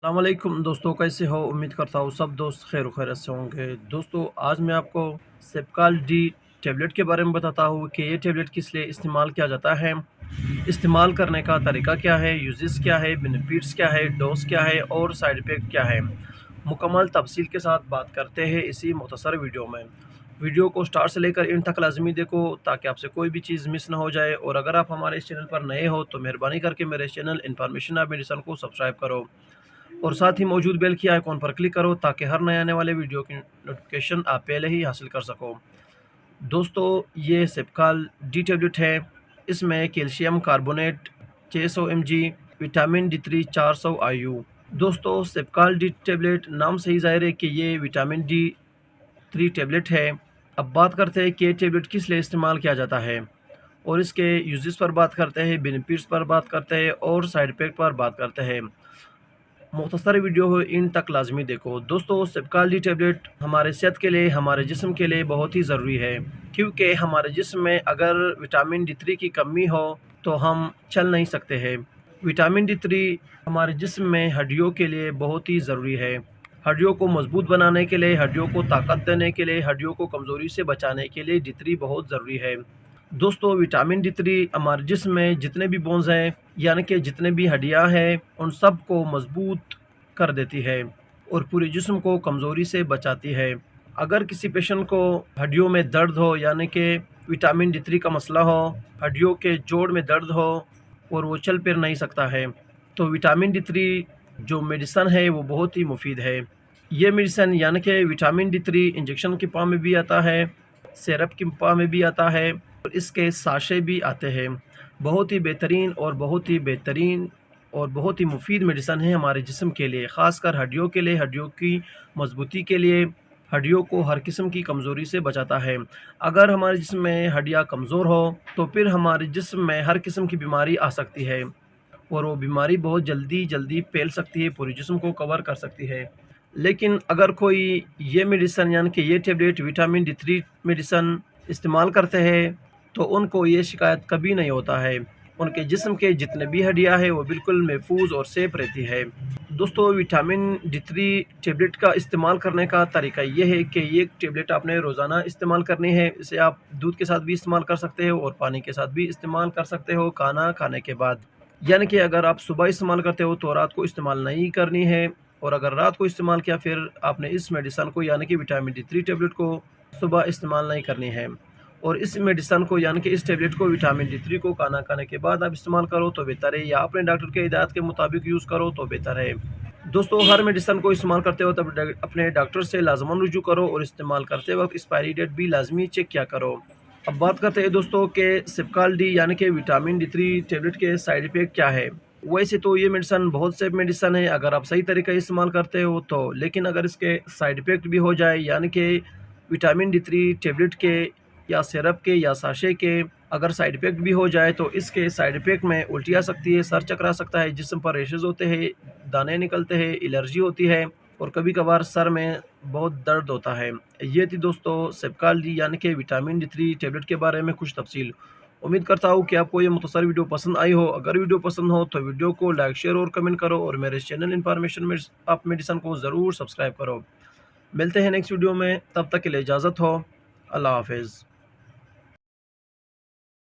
अस्सलामुअलैकुम दोस्तों, कैसे हो? उम्मीद करता हूँ सब दोस्त खैर खैरियत से होंगे। दोस्तों, आज मैं आपको सेप्काल डी टैबलेट के बारे में बताता हूँ कि ये टैबलेट किस लिए इस्तेमाल किया जाता है, इस्तेमाल करने का तरीका क्या है, यूजेस क्या है, बेनिफिट्स क्या है, डोज क्या है और साइड इफ़ेक्ट क्या है। मुकम्मल तफसील के साथ बात करते हैं इसी मुख्तसर वीडियो में। वीडियो को स्टार्ट से लेकर एंड तक लाज़मी देखो ताकि आपसे कोई भी चीज़ मिस ना हो जाए। और अगर आप हमारे इस चैनल पर नए हो तो मेहरबानी करके मेरे चैनल इन्फॉर्मेशन ऑफ मेडिसिन को सब्सक्राइब करो और साथ ही मौजूद बेल की आइकॉन पर क्लिक करो ताकि हर नए आने वाले वीडियो की नोटिफिकेशन आप पहले ही हासिल कर सको। दोस्तों, ये सेप्काल डी टैबलेट है। इसमें calcium carbonate 600 mg, vitamin D3 400 IU। दोस्तों, सेप्काल डी टैबलेट नाम से ही ज़ाहिर है कि ये विटामिन D3 टैबलेट है। अब बात करते हैं कि ये टैबलेट किस लिए इस्तेमाल किया जाता है और इसके यूजेस पर बात करते हैं, बेनिफिट्स पर बात करते हैं और साइड इफ़ेक्ट पर बात करते हैं। मुख्तसर वीडियो हो इन तक लाजमी देखो। दोस्तों, सेप्काल डी टैबलेट हमारे सेहत के लिए, हमारे जिस्म के लिए बहुत ही ज़रूरी है, क्योंकि हमारे जिस्म में अगर विटामिन D3 की कमी हो तो हम चल नहीं सकते हैं। विटामिन D3 हमारे जिस्म में हड्डियों के लिए बहुत ही ज़रूरी है। हड्डियों को मजबूत बनाने के लिए, हड्डियों को ताकत देने के लिए, हड्डियों को कमज़ोरी से बचाने के लिए D3 बहुत ज़रूरी है। दोस्तों, विटामिन D3 हमारे जिस्म में जितने भी बोन्स हैं, यानी कि जितने भी हड्डियाँ हैं, उन सब को मजबूत कर देती है और पूरे जिस्म को कमज़ोरी से बचाती है। अगर किसी पेशेंट को हड्डियों में दर्द हो, यानी कि विटामिन D3 का मसला हो, हड्डियों के जोड़ में दर्द हो और वो चल फिर नहीं सकता है, तो विटामिन D3 जो मेडिसन है वो बहुत ही मुफीद है। ये मेडिसन यानी कि विटामिन D3 इंजेक्शन के फॉर्म में भी आता है, सिरप के फॉर्म में भी आता है और इसके साशे भी आते हैं। बहुत ही बेहतरीन और बहुत ही मुफीद मेडिसन है हमारे जिस्म के लिए, ख़ासकर हड्डियों के लिए, हड्डियों की मजबूती के लिए, हड्डियों को हर किस्म की कमज़ोरी से बचाता है। अगर हमारे जिस्म में हड्डियाँ कमज़ोर हो तो फिर हमारे जिस्म में हर किस्म की बीमारी आ सकती है और वो बीमारी बहुत जल्दी फैल सकती है, पूरे जिस्म को कवर कर सकती है। लेकिन अगर कोई ये मेडिसन यानी कि ये टैबलेट विटामिन D3 मेडिसन इस्तेमाल करते हैं तो उनको ये शिकायत कभी नहीं होता है। उनके जिस्म के जितने भी हड्डियाँ हैं वो बिल्कुल महफूज और सेफ रहती है। दोस्तों, विटामिन D3 टैबलेट का इस्तेमाल करने का तरीका ये है कि ये टैबलेट आपने रोज़ाना इस्तेमाल करनी है। इसे आप दूध के साथ भी इस्तेमाल कर सकते हो और पानी के साथ भी इस्तेमाल कर सकते हो खाना खाने के बाद। यानी कि अगर आप सुबह इस्तेमाल करते हो तो रात को इस्तेमाल नहीं करनी है, और अगर रात को इस्तेमाल किया फिर आपने इस मेडिसन को यानी कि विटामिन D3 टैबलेट को सुबह इस्तेमाल नहीं करनी है। और इस मेडिसन को यानी कि इस टैबलेट को विटामिन D3 को खाना खाने के बाद आप इस्तेमाल करो तो बेहतर है, या अपने डॉक्टर के हिदायत के मुताबिक यूज़ करो तो बेहतर है। दोस्तों, हर मेडिसन को इस्तेमाल करते हो तब अपने डॉक्टर से लाजमन रुजू करो और इस्तेमाल करते वक्त एक्सपायरी डेट भी लाजमी चेक किया करो। अब बात करते हैं दोस्तों के सेप्काल डी यानी कि विटामिन D3 टैबलेट के साइड इफ़ेक्ट क्या है। वैसे तो ये मेडिसन बहुत सेफ मेडिसन है अगर आप सही तरीके इस्तेमाल करते हो तो, लेकिन अगर इसके साइड इफ़ेक्ट भी हो जाए, यानी कि विटामिन D3 टैबलेट के या सिरप के या साशे के अगर साइड इफ़ेक्ट भी हो जाए तो इसके साइड इफ़ेक्ट में उल्टी आ सकती है, सर चकरा सकता है, जिस्म पर रेशेज़ होते हैं, दाने निकलते हैं, एलर्जी होती है और कभी कभार सर में बहुत दर्द होता है। ये थी दोस्तों सेप्काल डी यानी कि विटामिन D3 टैबलेट के बारे में कुछ तफसील। उम्मीद करता हूँ कि आपको ये मुख्तसर वीडियो पसंद आई हो। अगर वीडियो पसंद हो तो वीडियो को लाइक, शेयर और कमेंट करो और मेरे चैनल इन्फॉर्मेशन में आप मेडिसन को ज़रूर सब्सक्राइब करो। मिलते हैं नेक्स्ट वीडियो में, तब तक के लिए इजाज़त हो। अल्लाह हाफिज़।